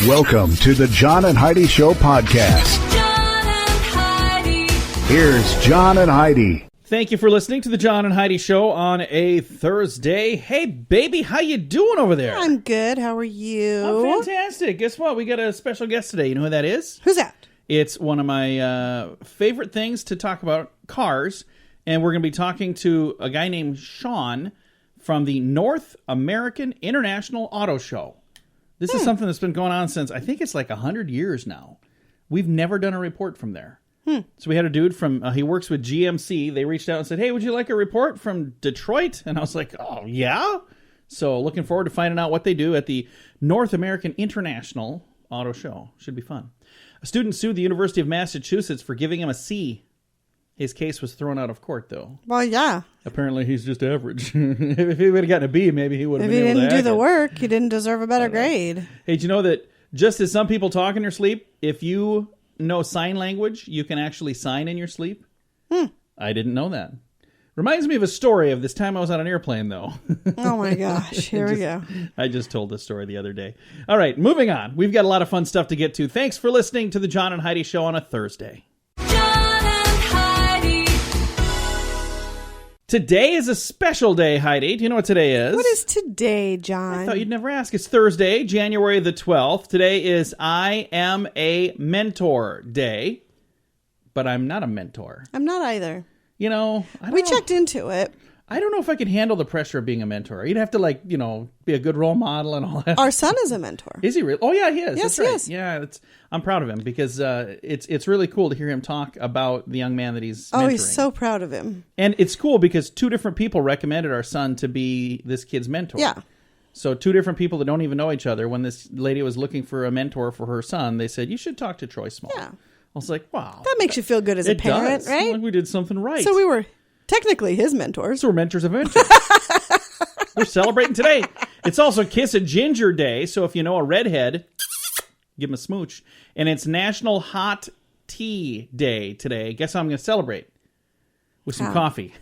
Welcome to the John and Heidi Show podcast. John and Heidi. Here's John and Heidi. Thank you for listening to the John and Heidi Show on a Thursday. Hey, baby, how you doing over there? I'm good. How are you? I'm fantastic. Guess what? We got a special guest today. You know who that is? Who's that? It's one of my favorite things to talk about, cars. And we're going to be talking to a guy named Shawn from the North American International Auto Show. This is something that's been going on since, I think it's like 100 years now. We've never done a report from there. So we had a dude from, he works with GMC. They reached out and said, hey, would you like a report from Detroit? And I was like, oh, yeah? So looking forward to finding out what they do at the North American International Auto Show. Should be fun. A student sued the University of Massachusetts for giving him a C. His case was thrown out of court, though. Well, yeah. Apparently, he's just average. If he would have gotten a B, maybe he would have been able to If he didn't do the it. work, he didn't deserve a better grade. Hey, do you know that just as some people talk in their sleep, if you know sign language, you can actually sign in your sleep? I didn't know that. Reminds me of a story of this time I was on an airplane, though. Oh, my gosh. Here we go. I just told this story the other day. All right, moving on. We've got a lot of fun stuff to get to. Thanks for listening to the John and Heidi Show on a Thursday. Today is a special day, Heidi. Do you know what today is? What is today, John? I thought you'd never ask. It's Thursday, January the 12th. Today is I Am a Mentor Day, but I'm not a mentor. I'm not either. You know, I don't We know. checked into it. I don't know if I could handle the pressure of being a mentor. You'd have to, like, you know, be a good role model and all that. Our son is a mentor. Is he really? Oh, yeah, he is. Yes, That's right. he is. Yeah, I'm proud of him because it's really cool to hear him talk about the young man that he's mentoring. Oh, he's so proud of him. And it's cool because two different people recommended our son to be this kid's mentor. Yeah. So two different people that don't even know each other. When this lady was looking for a mentor for her son, they said, you should talk to Troy Small. Yeah. I was like, wow. That makes you feel good as a It parent, does. right? Like we did something right. So we were technically his mentors. So we're mentors of mentors. We're celebrating today. It's also Kiss a Ginger Day. So if you know a redhead, give him a smooch. And it's National Hot Tea Day today. Guess how I'm going to celebrate? With some coffee.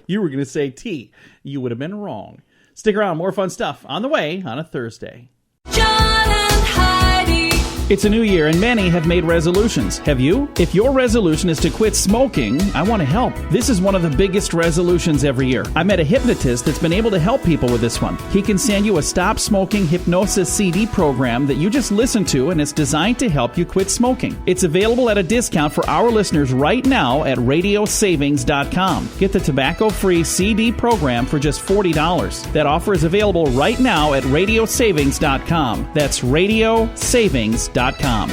You were going to say tea. You would have been wrong. Stick around. More fun stuff on the way on a Thursday. John and Heidi. It's a new year and many have made resolutions. Have you? If your resolution is to quit smoking, I want to help. This is one of the biggest resolutions every year. I met a hypnotist that's been able to help people with this one. He can send you a Stop Smoking Hypnosis CD program that you just listen to, and it's designed to help you quit smoking. It's available at a discount for our listeners right now at radiosavings.com. Get the tobacco-free CD program for just $40. That offer is available right now at radiosavings.com. That's radiosavings.com. John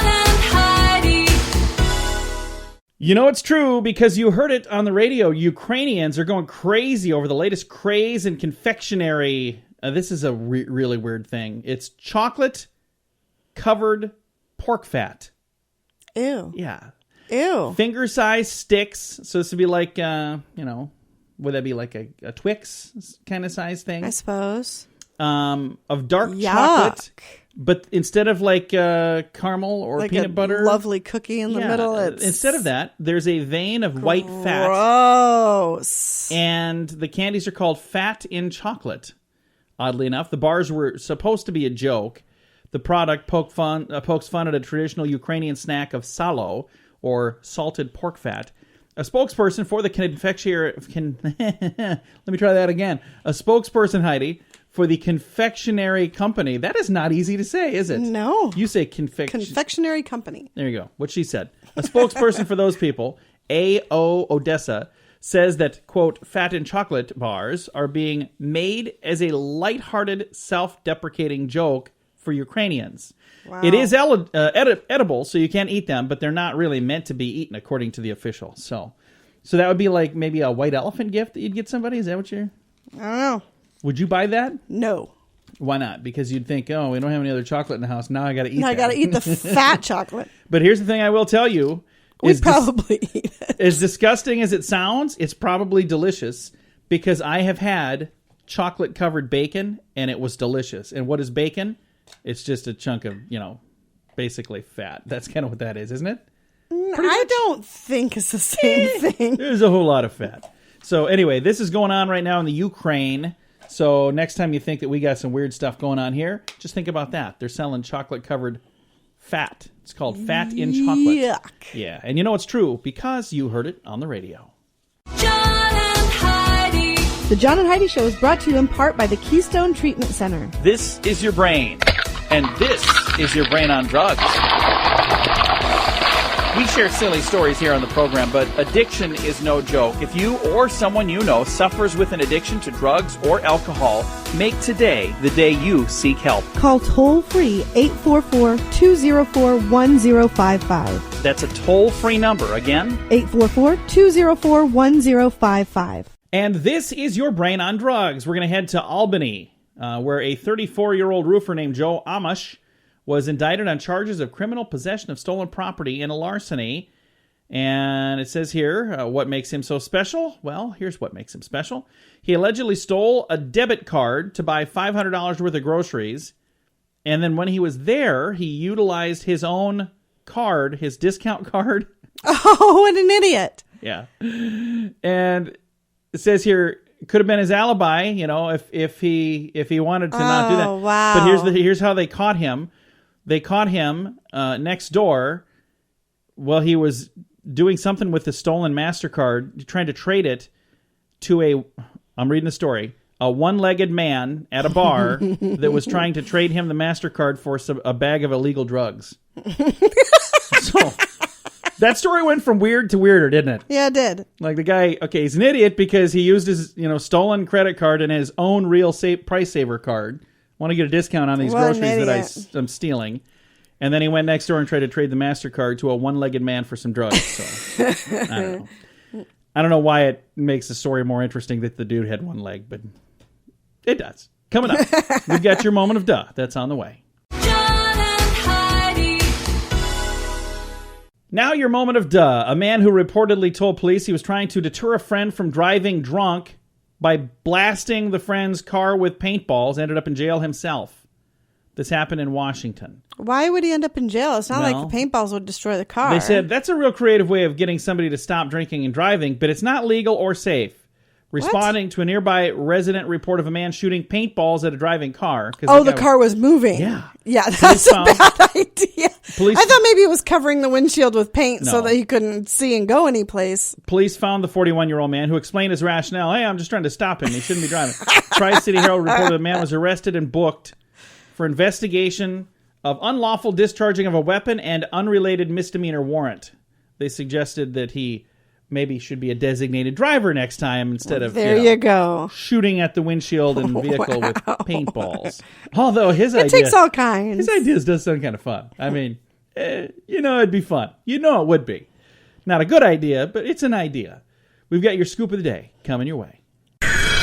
and Heidi. You know it's true because you heard it on the radio. Ukrainians are going crazy over the latest craze in confectionery. This is a really weird thing. It's chocolate-covered pork fat. Ew. Yeah. Ew. Finger-sized sticks. So this would be like, would that be like a Twix kind of size thing? I suppose. Of dark Yuck. chocolate. But instead of like caramel or Like peanut a butter. lovely cookie in the middle. Instead of that, there's a vein of white fat. Gross. And the candies are called Fat in Chocolate. Oddly enough, the bars were supposed to be a joke. The product pokes fun at a traditional Ukrainian snack of salo, or salted pork fat. A spokesperson for the confectionery... Let me try that again. A spokesperson, Heidi, for the confectionery company. That is not easy to say, is it? No. You say Confectionery company. There you go. What she said. A spokesperson for those people, A.O. Odessa, says that, quote, fat and chocolate bars are being made as a lighthearted, self-deprecating joke for Ukrainians. Wow. It is edible, so you can eat them, but they're not really meant to be eaten, according to the official. So that would be like maybe a white elephant gift that you'd get somebody? Is that what you're... I don't know. Would you buy that? No. Why not? Because you'd think, oh, we don't have any other chocolate in the house. Now I got to eat that. I got to eat the fat chocolate. But here's the thing I will tell you. We'd probably eat it. As disgusting as it sounds, it's probably delicious because I have had chocolate-covered bacon, and it was delicious. And what is bacon? It's just a chunk of, basically fat. That's kind of what that is, isn't it? I don't think it's the same thing. There's a whole lot of fat. So anyway, this is going on right now in the Ukraine. So next time you think that we got some weird stuff going on here, just think about that. They're selling chocolate-covered fat. It's called fat in chocolate. Yuck. Yeah, and you know it's true because you heard it on the radio. John and Heidi. The John and Heidi Show is brought to you in part by the Keystone Treatment Center. This is your brain, and this is your brain on drugs. We share silly stories here on the program, but addiction is no joke. If you or someone you know suffers with an addiction to drugs or alcohol, make today the day you seek help. Call toll-free 844-204-1055. That's a toll-free number. Again, 844-204-1055. and this is your brain on drugs. We're going to head to Albany, where a 34-year-old roofer named Joe Amish was indicted on charges of criminal possession of stolen property and a larceny. And it says here, what makes him so special? Well, here's what makes him special. He allegedly stole a debit card to buy $500 worth of groceries. And then when he was there, he utilized his own card, his discount card. Oh, what an idiot. Yeah. And it says here, it could have been his alibi, you know, if he wanted to not do that. Oh, wow. But here's how they caught him. They caught him next door while he was doing something with the stolen MasterCard, trying to trade it to I'm reading the story, a one-legged man at a bar that was trying to trade him the MasterCard for a bag of illegal drugs. So that story went from weird to weirder, didn't it? Yeah, it did. Like the guy, okay, he's an idiot because he used his, stolen credit card and his own real price saver card. Want to get a discount on these What an groceries that idiot. I'm stealing. And then he went next door and tried to trade the MasterCard to a one-legged man for some drugs. So, I don't know. I don't know why it makes the story more interesting that the dude had one leg, but it does. Coming up, we've got your moment of duh. That's on the way. John and Heidi. Now your moment of duh. A man who reportedly told police he was trying to deter a friend from driving drunk by blasting the friend's car with paintballs ended up in jail himself. This happened in Washington. Why would he end up in jail? It's not Well, like the paintballs would destroy the car. They said that's a real creative way of getting somebody to stop drinking and driving, but it's not legal or safe. Responding to a nearby resident report of a man shooting paintballs at a driving car. The car was moving. Yeah. Yeah, that's a found- bad idea. Police- I thought maybe it was covering the windshield with paint so No. that he couldn't see and go anyplace. Police found the 41-year-old man who explained his rationale. Hey, I'm just trying to stop him. He shouldn't be driving. Tri-City Herald reported the man was arrested and booked for investigation of unlawful discharging of a weapon and unrelated misdemeanor warrant. They suggested that he maybe should be a designated driver next time instead of There you go. shooting at the windshield in a vehicle with paintballs. Although his idea It takes all kinds. his ideas does sound kind of fun. I mean, it'd be fun. It would be. Not a good idea, but it's an idea. We've got your scoop of the day coming your way.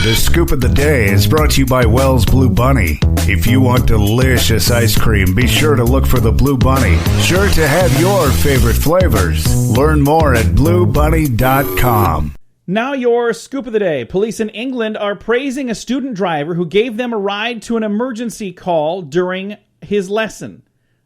The Scoop of the Day is brought to you by Wells Blue Bunny. If you want delicious ice cream, be sure to look for the Blue Bunny. Sure to have your favorite flavors. Learn more at bluebunny.com. Now your scoop of the day. Police in England are praising a student driver who gave them a ride to an emergency call during his lesson.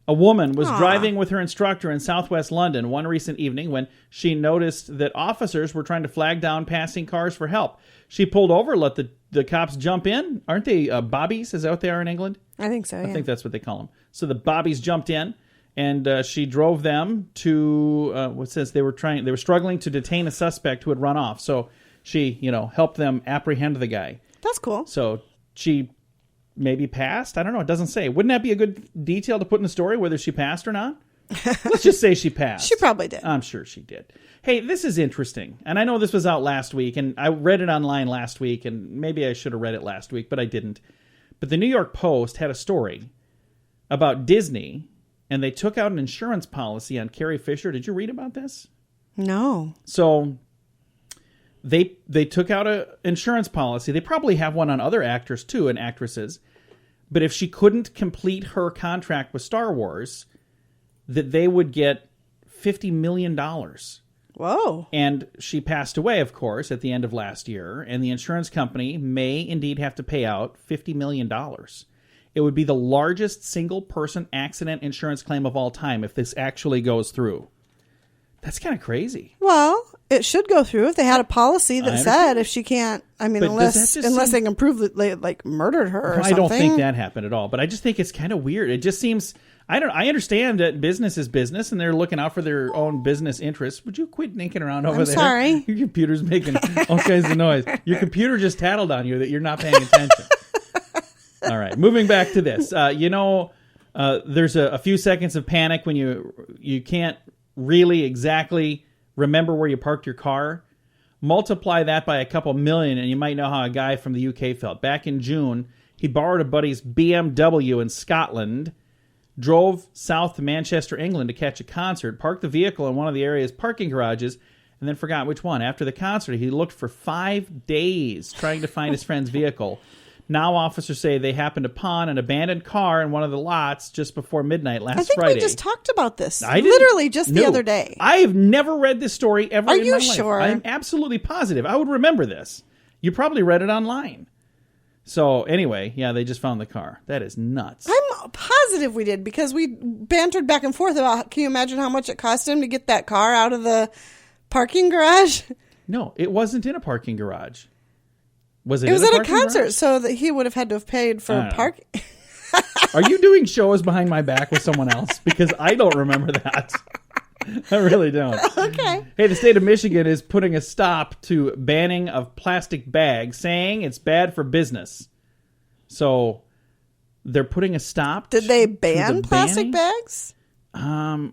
A woman was driving with her instructor in southwest London one recent evening when she noticed that officers were trying to flag down passing cars for help. She pulled over, let the cops jump in. Aren't they bobbies? Is that what they are in England? I think so, yeah. I think that's what they call them. So the bobbies jumped in, and she drove them to what says they were struggling to detain a suspect who had run off. So she, helped them apprehend the guy. That's cool. So she maybe passed. I don't know. It doesn't say. Wouldn't that be a good detail to put in the story, whether she passed or not? Let's just say she passed. She probably did. I'm sure she did. Hey, this is interesting. And I know this was out last week, and I read it online last week, and maybe I should have read it last week, but I didn't. But the New York Post had a story about Disney, and they took out an insurance policy on Carrie Fisher. Did you read about this? No. So they took out an insurance policy. They probably have one on other actors too and actresses. But if she couldn't complete her contract with Star Wars, that they would get $50 million. Whoa. And she passed away, of course, at the end of last year. And the insurance company may indeed have to pay out $50 million. It would be the largest single-person accident insurance claim of all time if this actually goes through. That's kind of crazy. Well, it should go through if they had a policy that said if she can't. I mean, But unless does that just they can prove that they like murdered her or I something. don't think that happened at all. But I just think it's kind of weird. It just seems. I understand that business is business and they're looking out for their own business interests. Would you quit naking around over there? Sorry. Your computer's making all kinds of noise. Your computer just tattled on you that you're not paying attention. All right, moving back to this. There's a few seconds of panic when you can't really exactly remember where you parked your car. Multiply that by a couple million, and you might know how a guy from the UK felt. Back in June, he borrowed a buddy's BMW in Scotland, drove south to Manchester, England to catch a concert, parked the vehicle in one of the area's parking garages, and then forgot which one. After the concert, he looked for 5 days trying to find his friend's vehicle. Now officers say they happened upon an abandoned car in one of the lots just before midnight last I think Friday. we just talked about this. I didn't- Literally just the No. other day. I have never read this story ever Are in you my life. sure? I'm absolutely positive. I would remember this. You probably read it online. So anyway, yeah, they just found the car. That is nuts. I'm positive we did because we bantered back and forth about. Can you imagine how much it cost him to get that car out of the parking garage? No, it wasn't in a parking garage. Was it? It was in at a parking concert, garage? so that he would have had to have paid for parking. Are you doing shows behind my back with someone else? Because I don't remember that. I really don't. Okay. Hey, the state of Michigan is putting a stop to banning of plastic bags, saying it's bad for business. So they're putting a stop. Did they to the ban plastic banning? bags?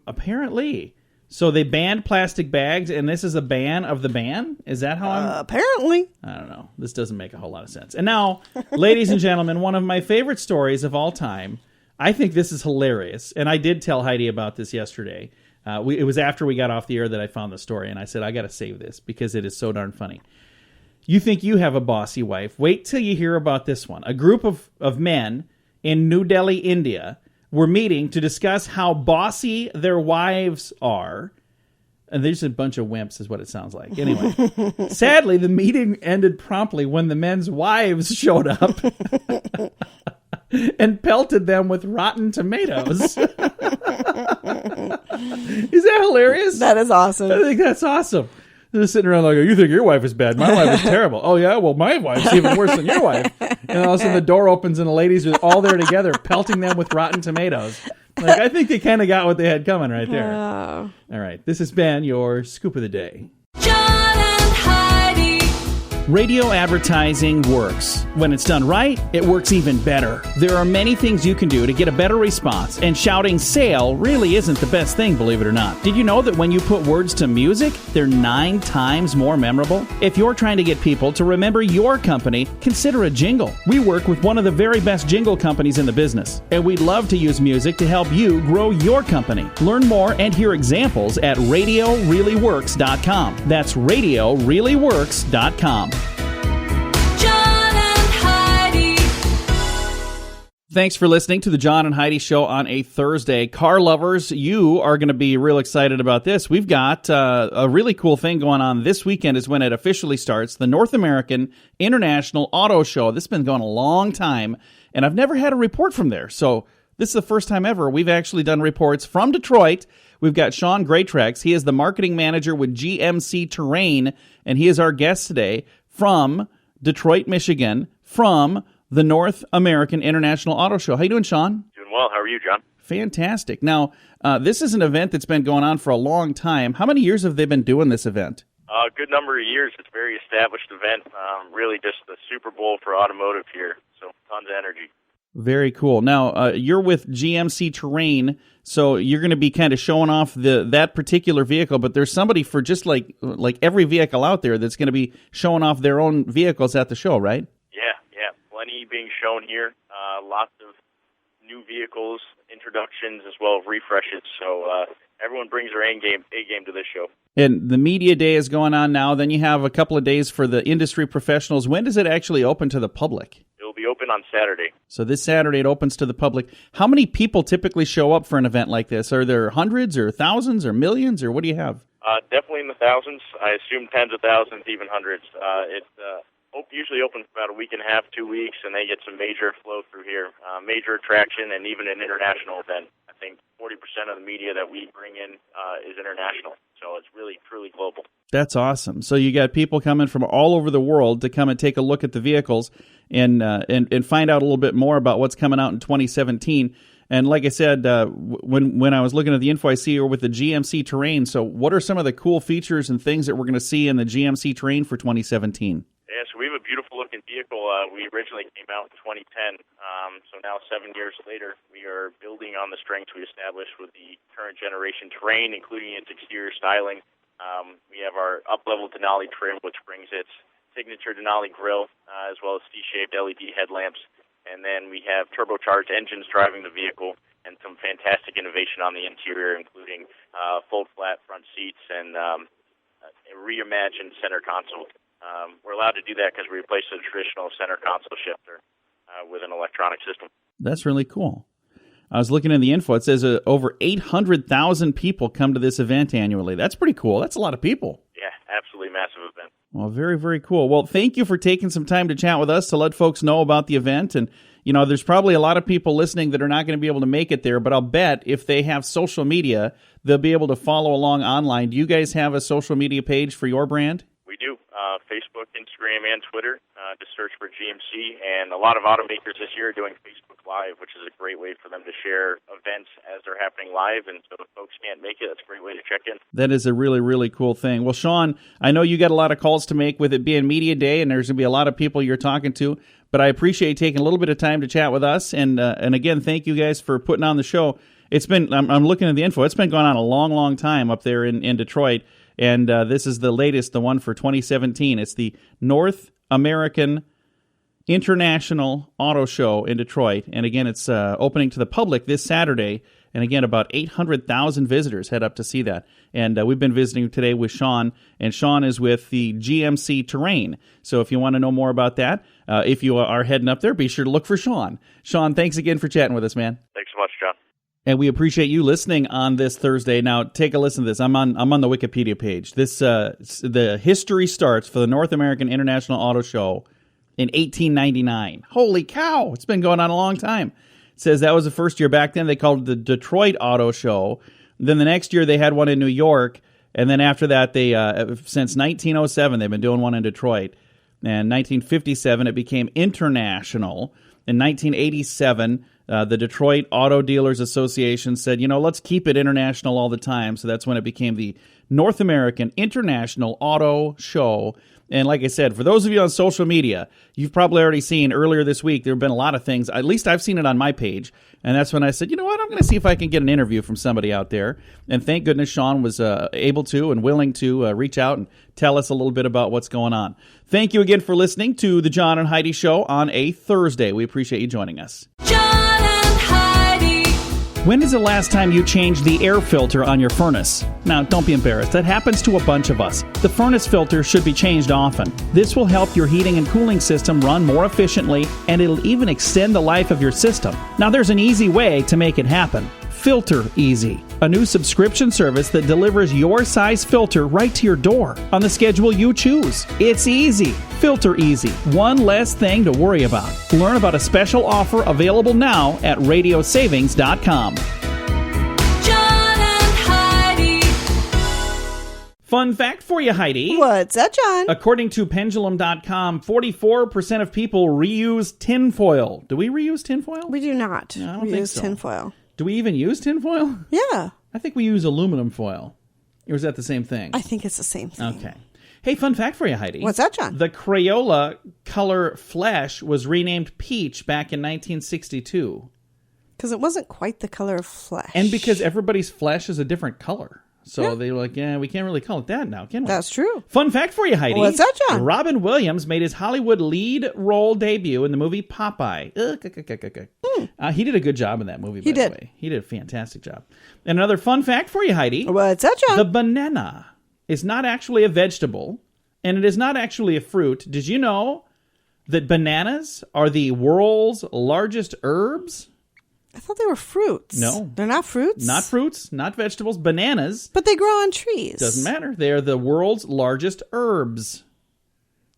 Apparently. So they banned plastic bags, and this is a ban of the ban? Is that how I'm... Apparently. I don't know. This doesn't make a whole lot of sense. And now, ladies and gentlemen, one of my favorite stories of all time. I think this is hilarious. And I did tell Heidi about this yesterday. It was after we got off the air that I found the story. And I said, I got to save this because it is so darn funny. You think you have a bossy wife. Wait till you hear about this one. A group of men in New Delhi, India, were meeting to discuss how bossy their wives are. And they're just a bunch of wimps is what it sounds like. Anyway, sadly, the meeting ended promptly when the men's wives showed up and pelted them with rotten tomatoes. Is that hilarious? That is awesome. I think that's awesome. They're sitting around like, you think your wife is bad. My wife is terrible. Oh, yeah? Well, my wife's even worse than your wife. And all of a sudden the door opens and the ladies are all there together pelting them with rotten tomatoes. Like, I think they kind of got what they had coming right there. Oh. All right. This has been your Scoop of the Day. John and Heidi. Radio advertising works. When it's done right, it works even better. There are many things you can do to get a better response, and shouting sale really isn't the best thing, believe it or not. Did you know that when you put words to music, they're 9 times more memorable? If you're trying to get people to remember your company, consider a jingle. We work with one of the very best jingle companies in the business, and we'd love to use music to help you grow your company. Learn more and hear examples at RadioReallyWorks.com. That's RadioReallyWorks.com. John and Heidi. Thanks for listening to the John and Heidi Show on a Thursday. Car lovers, you are going to be real excited about this. We've got a really cool thing going on this weekend is when it officially starts, the North American International Auto Show. This has been going a long time, and I've never had a report from there. So this is the first time ever we've actually done reports from Detroit. We've got Shawn Greatrex. He is the marketing manager with GMC Terrain, and he is our guest today from Detroit, Michigan, from the North American International Auto Show. How you doing, Shawn? Doing well. How are you, John? Fantastic. Now, this is an event that's been going on for a long time. How many years have they been doing this event? A good number of years. It's a very established event. Really just the Super Bowl for automotive here. So tons of energy. Very cool. Now, you're with GMC Terrain, so you're going to be kind of showing off that particular vehicle, but there's somebody for just like every vehicle out there that's going to be showing off their own vehicles at the show, right? Yeah. Plenty being shown here. Lots of new vehicles, introductions, as well as refreshes. So everyone brings their A game to this show. And the media day is going on now. Then you have a couple of days for the industry professionals. When does it actually open to the public? It'll be open on Saturday. So this Saturday it opens to the public. How many people typically show up for an event like this? Are there hundreds or thousands or millions, or what do you have? Definitely in the thousands. I assume tens of thousands, even hundreds. It usually opens for about a week and a half, 2 weeks, and they get some major flow through here. Major attraction and even an international event. I think 40% 40% of the media that we bring in is international. So it's really, truly global. That's awesome. So you got people coming from all over the world to come and take a look at the vehicles and find out a little bit more about what's coming out in 2017. And like I said, when I was looking at the info, I see here with the GMC Terrain. So what are some of the cool features and things that we're going to see in the GMC Terrain for 2017? Yeah, so we have a beautiful-looking vehicle. We originally came out in 2010, so now 7 years later, we are building on the strengths we established with the current generation Terrain, including its exterior styling. We have our up-level Denali trim, which brings its signature Denali grille, as well as C-shaped LED headlamps. And then we have turbocharged engines driving the vehicle and some fantastic innovation on the interior, including fold-flat front seats and a reimagined center console. We're allowed to do that because we replaced the traditional center console shifter with an electronic system. That's really cool. I was looking in the info. It says over 800,000 people come to this event annually. That's pretty cool. That's a lot of people. Yeah, absolutely massive event. Well, very, very cool. Well, thank you for taking some time to chat with us to let folks know about the event. And, you know, there's probably a lot of people listening that are not going to be able to make it there, but I'll bet if they have social media, they'll be able to follow along online. Do you guys have a social media page for your brand? We do. Facebook, Instagram, and Twitter. Just search for GMC. And a lot of automakers this year are doing Facebook Live, which is a great way for them to share events as they're happening live. And so if folks can't make it, that's a great way to check in. That is a really, really cool thing. Well, Shawn, I know you got a lot of calls to make with it being Media Day, and there's going to be a lot of people you're talking to. But I appreciate taking a little bit of time to chat with us. And again, thank you guys for putting on the show. It's been, I'm looking at the info, it's been going on a long, long time up there in Detroit. And this is the latest, the one for 2017. It's the North American International Auto Show in Detroit. And again, it's opening to the public this Saturday. And again, about 800,000 visitors head up to see that. And we've been visiting today with Shawn. And Shawn is with the GMC Terrain. So if you want to know more about that, if you are heading up there, be sure to look for Shawn. Shawn, thanks again for chatting with us, man. Thanks so much, John. And we appreciate you listening on this Thursday. Now, take a listen to this. I'm on the Wikipedia page. This the history starts for the North American International Auto Show in 1899. Holy cow! It's been going on a long time. It says that was the first year. Back then, they called it the Detroit Auto Show. Then the next year, they had one in New York. And then after that, they since 1907, they've been doing one in Detroit. And 1957, it became international. In 1987, the Detroit Auto Dealers Association said, you know, let's keep it international all the time. So that's when it became the North American International Auto Show. And like I said, for those of you on social media, you've probably already seen earlier this week, there have been a lot of things. At least I've seen it on my page. And that's when I said, you know what, I'm going to see if I can get an interview from somebody out there. And thank goodness Shawn was able to and willing to reach out and tell us a little bit about what's going on. Thank you again for listening to the John and Heidi Show on a Thursday. We appreciate you joining us. John and Heidi. When is the last time you changed the air filter on your furnace? Now, don't be embarrassed. That happens to a bunch of us. The furnace filter should be changed often. This will help your heating and cooling system run more efficiently, and it'll even extend the life of your system. Now, there's an easy way to make it happen. Filter Easy, a new subscription service that delivers your size filter right to your door on the schedule you choose. It's easy. Filter Easy. One less thing to worry about. Learn about a special offer available now at radiosavings.com. John and Heidi. Fun fact for you, Heidi. What's that, John? According to pendulum.com, 44% of people reuse tinfoil. Do we reuse tinfoil? We do not No, I don't think reuse so. tinfoil. Do we even use tinfoil? Yeah, I think we use aluminum foil. Or is that the same thing? I think it's the same thing. Okay. Hey, fun fact for you, Heidi. What's that, John? The Crayola color flesh was renamed peach back in 1962. Because it wasn't quite the color of flesh. And because everybody's flesh is a different color. So they were like, yeah, we can't really call it that now, can we? That's true. Fun fact for you, Heidi. What's that, John? Robin Williams made his Hollywood lead role debut in the movie Popeye. He did a good job in that movie, by He the did. way. He did a fantastic job. And another fun fact for you, Heidi. What's that, John? The banana is not actually a vegetable, and it is not actually a fruit. Did you know that bananas are the world's largest herbs? I thought they were fruits. No. They're not fruits? Not fruits, not vegetables, bananas. But they grow on trees. Doesn't matter. They are the world's largest herbs.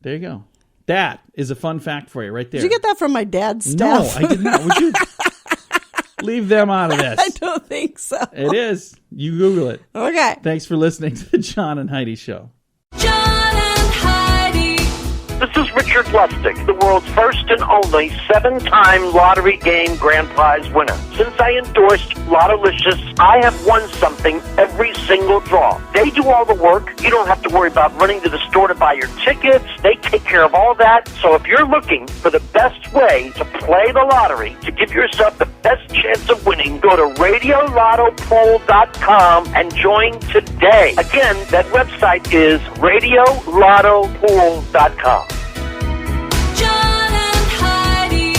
There you go. That is a fun fact for you right there. Did you get that from my dad's No, stuff? I did not. Would you Leave them out of this. I don't think so. It is. You Google it. Okay. Thanks for listening to the John and Heidi Show. John and Heidi. This is Richard Lustig, the world's first and only 7-time lottery game grand prize winner. Since I endorsed Lottolicious, I have won something every single draw. They do all the work. You don't have to worry about running to the store to buy your tickets. They take care of all that. So if you're looking for the best way to play the lottery, to give yourself the best chance of winning, go to radiolottopool.com and join today. Again, that website is radiolottopool.com. John and Heidi.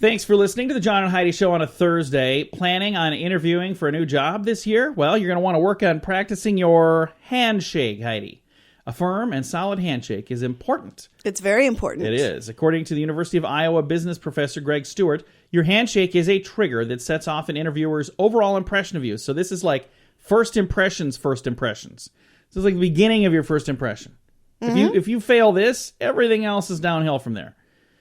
Thanks for listening to the John and Heidi Show on a Thursday. Planning on interviewing for a new job this year? Well, you're going to want to work on practicing your handshake, Heidi. A firm and solid handshake is important. It's very important. It is. According to the University of Iowa business professor Greg Stewart, your handshake is a trigger that sets off an interviewer's overall impression of you. So this is like first impressions. So it's like the beginning of your first impression. If you fail this, everything else is downhill from there.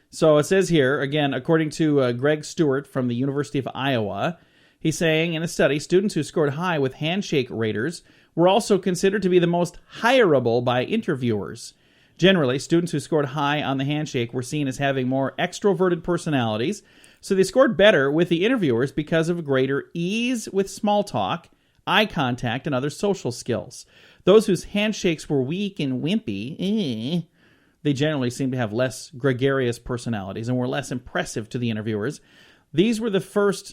So it says here, again, according to Greg Stewart from the University of Iowa, he's saying in a study, students who scored high with handshake raters were also considered to be the most hireable by interviewers. Generally, students who scored high on the handshake were seen as having more extroverted personalities, so they scored better with the interviewers because of greater ease with small talk, eye contact, and other social skills. Those whose handshakes were weak and wimpy, they generally seem to have less gregarious personalities and were less impressive to the interviewers. This was the first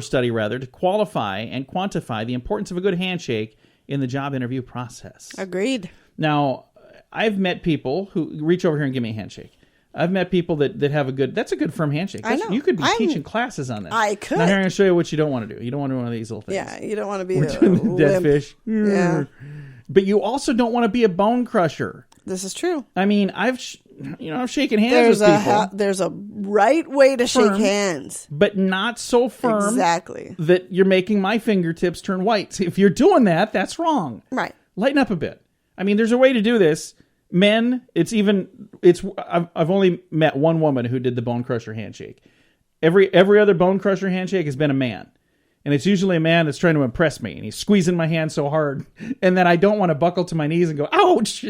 study to qualify and quantify the importance of a good handshake in the job interview process. Agreed. Now, I've met people who reach over here and give me a handshake. I've met people that have that's a good firm handshake. I know. You could be teaching classes on this. I could. Now here I'm going to show you what you don't want to do. You don't want to do one of these little things. Yeah, you don't want to be We're doing the dead fish. Yeah. But you also don't want to be a bone crusher. This is true. I mean, I've shaken hands with people. There's a right way to shake hands. But not so firm Exactly. that you're making my fingertips turn white. If you're doing that, that's wrong. Right. Lighten up a bit. I mean, there's a way to do this. Men, I've only met one woman who did the bone crusher handshake. Every other bone crusher handshake has been a man. And it's usually a man that's trying to impress me. And he's squeezing my hand so hard. And then I don't want to buckle to my knees and go, ouch!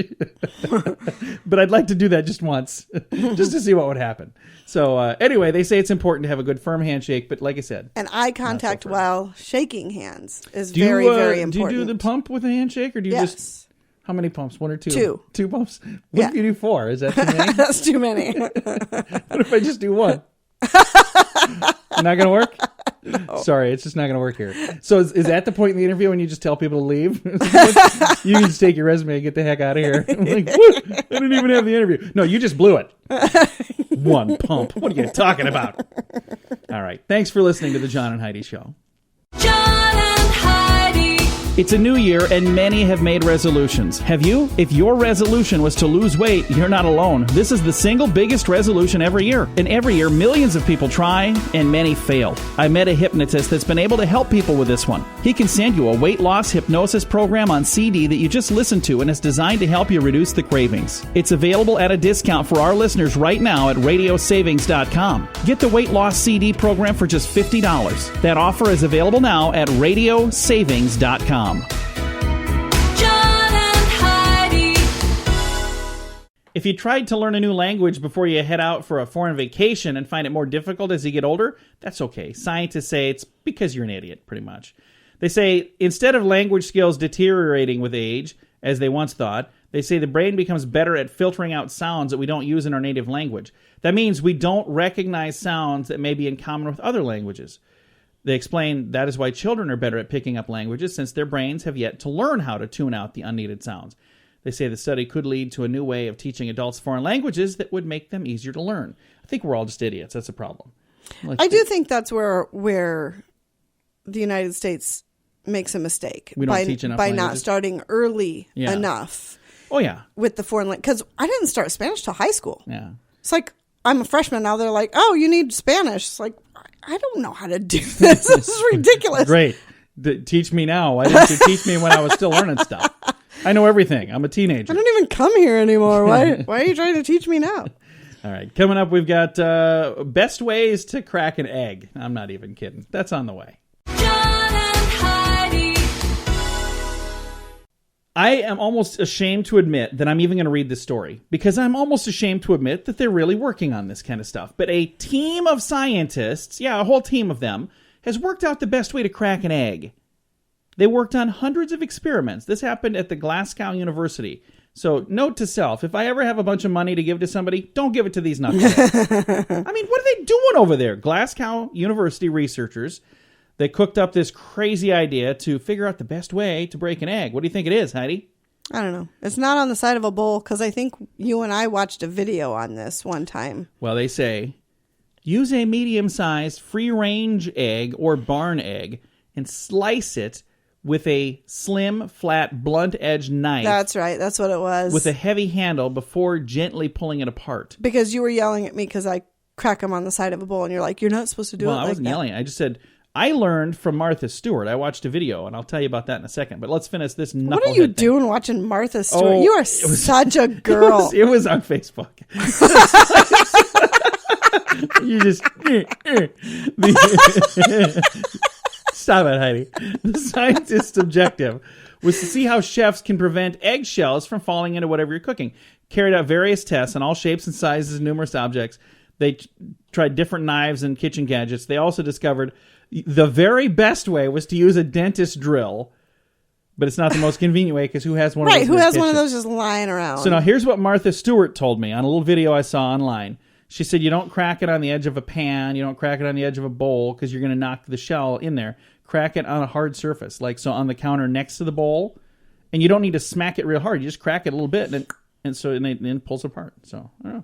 But I'd like to do that just once, just to see what would happen. So anyway, they say it's important to have a good firm handshake. But like I said, and eye contact while shaking hands is very important. Do you do the pump with a handshake? Or do you just... How many pumps? 1 or 2? 2. 2 pumps? What if you do 4? Is that too many? That's too many. What if I just do 1? Not going to work? No. Sorry, it's just not going to work here. So is that the point in the interview when you just tell people to leave? You can just take your resume and get the heck out of here. I'm like, what? I didn't even have the interview. No, you just blew it. 1 pump. What are you talking about? All right. Thanks for listening to the John and Heidi Show. John and Heidi. It's a new year, and many have made resolutions. Have you? If your resolution was to lose weight, you're not alone. This is the single biggest resolution every year. And every year, millions of people try, and many fail. I met a hypnotist that's been able to help people with this one. He can send you a weight loss hypnosis program on CD that you just listen to, and it's designed to help you reduce the cravings. It's available at a discount for our listeners right now at radiosavings.com. Get the weight loss CD program for just $50. That offer is available now at radiosavings.com. John and Heidi. If you tried to learn a new language before you head out for a foreign vacation and find it more difficult as you get older, that's okay. Scientists say it's because you're an idiot, pretty much. They say instead of language skills deteriorating with age, as they once thought, they say the brain becomes better at filtering out sounds that we don't use in our native language. That means we don't recognize sounds that may be in common with other languages. They explain that is why children are better at picking up languages since their brains have yet to learn how to tune out the unneeded sounds. They say the study could lead to a new way of teaching adults foreign languages that would make them easier to learn. I think we're all just idiots. That's a problem. I do think that's where the United States makes a mistake. We don't teach enough languages? Not starting early enough. Oh, yeah. With the foreign language. Because I didn't start Spanish till high school. Yeah. It's like, I'm a freshman now. They're like, oh, you need Spanish. It's like, I don't know how to do this. This is ridiculous. Great. Teach me now. Why didn't you teach me when I was still learning stuff? I know everything. I'm a teenager. I don't even come here anymore. Why are you trying to teach me now? All right. Coming up, we've got best ways to crack an egg. I'm not even kidding. That's on the way. John and Heidi. I am almost ashamed to admit that I'm even going to read this story because I'm almost ashamed to admit that they're really working on this kind of stuff. But a team of scientists, a whole team of them, has worked out the best way to crack an egg. They worked on hundreds of experiments. This happened at the Glasgow University. So, note to self, if I ever have a bunch of money to give to somebody, don't give it to these knuckleheads. I mean, what are they doing over there? Glasgow University researchers, they cooked up this crazy idea to figure out the best way to break an egg. What do you think it is, Heidi? I don't know. It's not on the side of a bowl because I think you and I watched a video on this one time. Well, they say, use a medium-sized free-range egg or barn egg and slice it with a slim, flat, blunt-edged knife. That's right. That's what it was. With a heavy handle before gently pulling it apart. Because you were yelling at me because I crack them on the side of a bowl and you're like, you're not supposed to do it like that. Well, I wasn't yelling. I just said, I learned from Martha Stewart. I watched a video, and I'll tell you about that in a second. But let's finish this knucklehead What are you thing. doing watching Martha Stewart? Oh, You are it was- such a girl. It was on Facebook. You just... Stop it, Heidi. The scientist's objective was to see how chefs can prevent eggshells from falling into whatever you're cooking. Carried out various tests on all shapes and sizes and numerous objects. They tried different knives and kitchen gadgets. They also discovered the very best way was to use a dentist drill, but it's not the most convenient way because who has one of those? Right, who in their has one of kitchen? those just lying around? So now here's what Martha Stewart told me on a little video I saw online. She said you don't crack it on the edge of a pan, you don't crack it on the edge of a bowl because you're going to knock the shell in there. Crack it on a hard surface, like so on the counter next to the bowl, and you don't need to smack it real hard. You just crack it a little bit, and then it pulls apart. So I don't know.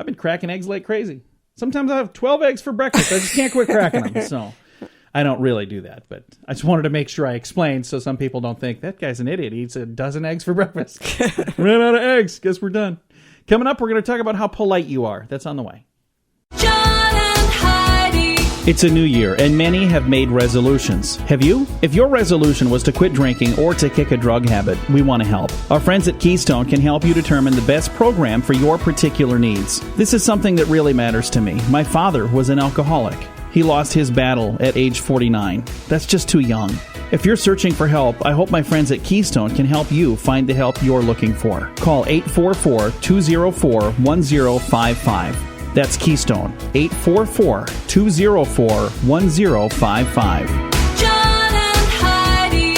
I've been cracking eggs like crazy. Sometimes I have 12 eggs for breakfast. I just can't quit cracking them. So I don't really do that, but I just wanted to make sure I explained so some people don't think that guy's an idiot. He eats a dozen eggs for breakfast. Ran out of eggs. Guess we're done. Coming up, we're going to talk about how polite you are. That's on the way. John and Heidi. It's a new year, and many have made resolutions. Have you? If your resolution was to quit drinking or to kick a drug habit, we want to help. Our friends at Keystone can help you determine the best program for your particular needs. This is something that really matters to me. My father was an alcoholic. He lost his battle at age 49. That's just too young. If you're searching for help, I hope my friends at Keystone can help you find the help you're looking for. Call 844-204-1055. That's Keystone, 844-204-1055. John and Heidi.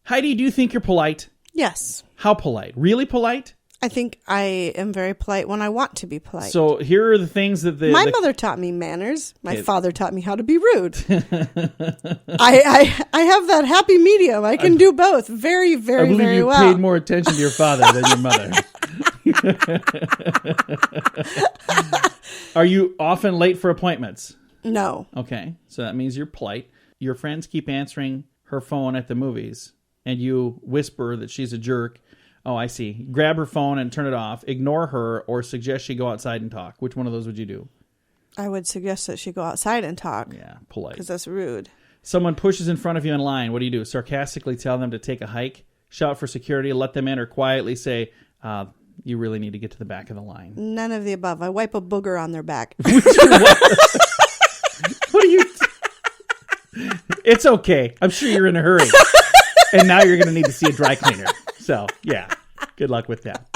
Heidi, do you think you're polite? Yes. How polite? Really polite? I think I am very polite when I want to be polite. So here are the things that My mother taught me manners. My Okay. father taught me how to be rude. I have that happy medium. I can do both very, I very, believe very you well. paid more attention to your father than your mother. Are you often late for appointments? No. Okay, so that means you're polite. Your friends keep answering her phone at the movies, and you whisper that she's a jerk. Oh, I see. Grab her phone and turn it off. Ignore her or suggest she go outside and talk. Which one of those would you do? I would suggest that she go outside and talk Yeah, polite. because that's rude. Someone pushes in front of you in line. What do? Sarcastically tell them to take a hike? Shout for security, let them in, or quietly say, you really need to get to the back of the line. None of the above. I wipe a booger on their back. What are you... It's okay. I'm sure you're in a hurry. And now you're going to need to see a dry cleaner. So, yeah. Good luck with that.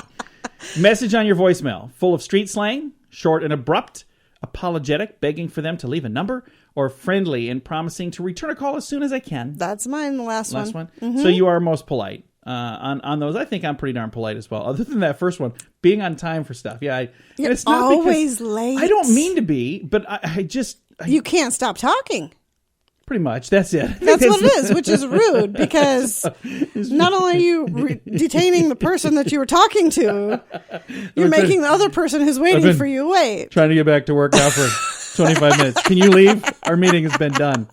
Message on your voicemail. Full of street slang, short and abrupt, apologetic, begging for them to leave a number, or friendly and promising to return a call as soon as I can. That's mine, the last one. Last one. So you are most polite. On those, I think I'm pretty darn polite as well. Other than that first one, being on time for stuff. Yeah, You're it's not always because late. I don't mean to be, but I You can't stop talking. pretty much. That's it. That's what it is, which is rude because not only are you detaining the person that you were talking to, you're making the other person who's waiting been- for you wait. Trying to get back to work now for 25 minutes. Can you leave? Our meeting has been done.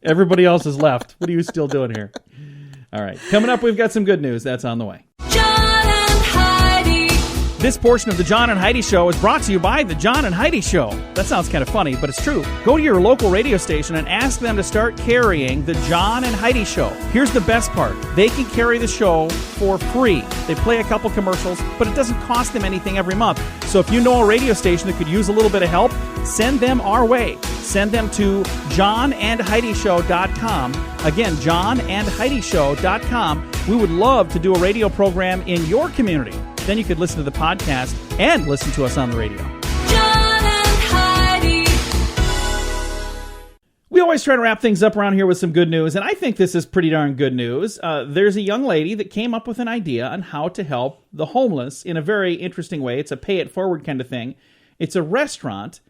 Everybody else has left. What are you still doing here? All right. Coming up, we've got some good news. That's on the way. John and Heidi. This portion of the John and Heidi Show is brought to you by the John and Heidi Show. That sounds kind of funny, but it's true. Go to your local radio station and ask them to start carrying the John and Heidi Show. Here's the best part. They can carry the show for free. They play a couple commercials, but it doesn't cost them anything every month. So if you know a radio station that could use a little bit of help, send them our way. Send them to johnandheidishow.com. Again, johnandheidishow.com. We would love to do a radio program in your community. Then you could listen to the podcast and listen to us on the radio. John and Heidi. We always try to wrap things up around here with some good news, and I think this is pretty darn good news. There's a young lady that came up with an idea on how to help the homeless in a very interesting way. It's a pay-it-forward kind of thing. It's a restaurant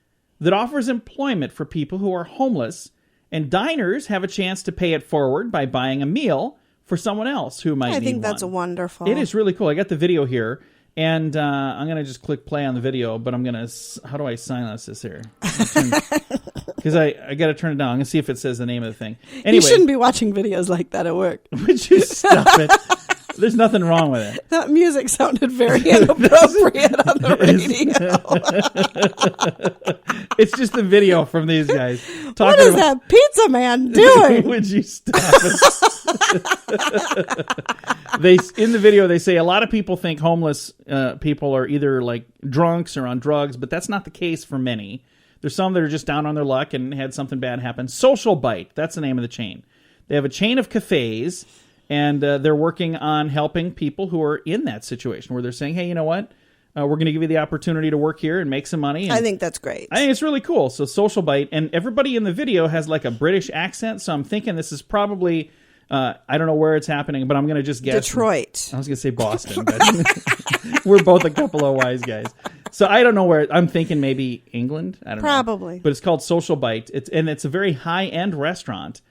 that offers employment for people who are homeless, and diners have a chance to pay it forward by buying a meal for someone else who might need one. I think that's wonderful. It is really cool. I got the video here, and I'm going to just click play on the video, but I'm going to... How do I silence this here? Because I got to turn it down. I'm going to see if it says the name of the thing. Anyway, You shouldn't be watching videos like that at work. Would you stop it? There's nothing wrong with it. That music sounded very inappropriate on the radio. It's just the video from these guys. What is that pizza man doing? Would you stop it? In the video, they say a lot of people think homeless people are either like drunks or on drugs, but that's not the case for many. There's some that are just down on their luck and had something bad happen. Social Bite, that's the name of the chain. They have a chain of cafes, and they're working on helping people who are in that situation where they're saying, hey, you know what? We're going to give you the opportunity to work here and make some money. And I think that's great. I think it's really cool. So Social Bite, and everybody in the video has like a British accent, so I'm thinking this is probably, I don't know where it's happening, but I'm going to just guess. Detroit. I was going to say Boston, but we're both a couple of wise guys. So I don't know where, I'm thinking maybe England. I don't know. Probably. But it's called Social Bite. It's a very high-end restaurant,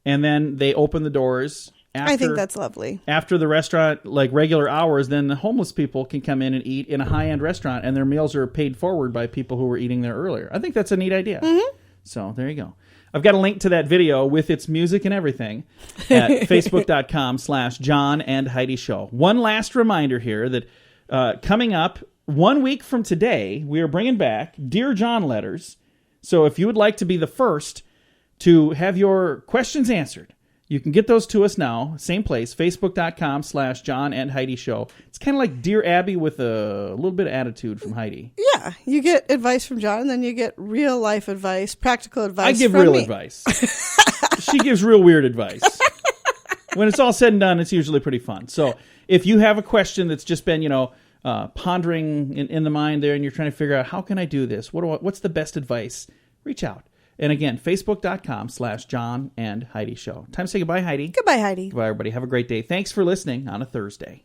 and then they open the doors. I think that's lovely. After the restaurant, like regular hours, then the homeless people can come in and eat in a high-end restaurant, and their meals are paid forward by people who were eating there earlier. I think that's a neat idea. Mm-hmm. So there you go. I've got a link to that video with its music and everything at facebook.com/John and Heidi Show. One last reminder here that coming up 1 week from today, we are bringing back Dear John letters. So if you would like to be the first to have your questions answered, you can get those to us now. Same place, facebook.com/John and Heidi Show. It's kind of like Dear Abby with a little bit of attitude from Heidi. Yeah, you get advice from John, and then you get real life advice, practical advice. I give from real me. advice. She gives real weird advice. When it's all said and done, it's usually pretty fun. So if you have a question that's just been, pondering in the mind there, and you're trying to figure out, how can I do this? What's the best advice? Reach out. And again, facebook.com/John and Heidi Show. Time to say goodbye, Heidi. Goodbye, Heidi. Goodbye, everybody. Have a great day. Thanks for listening on a Thursday.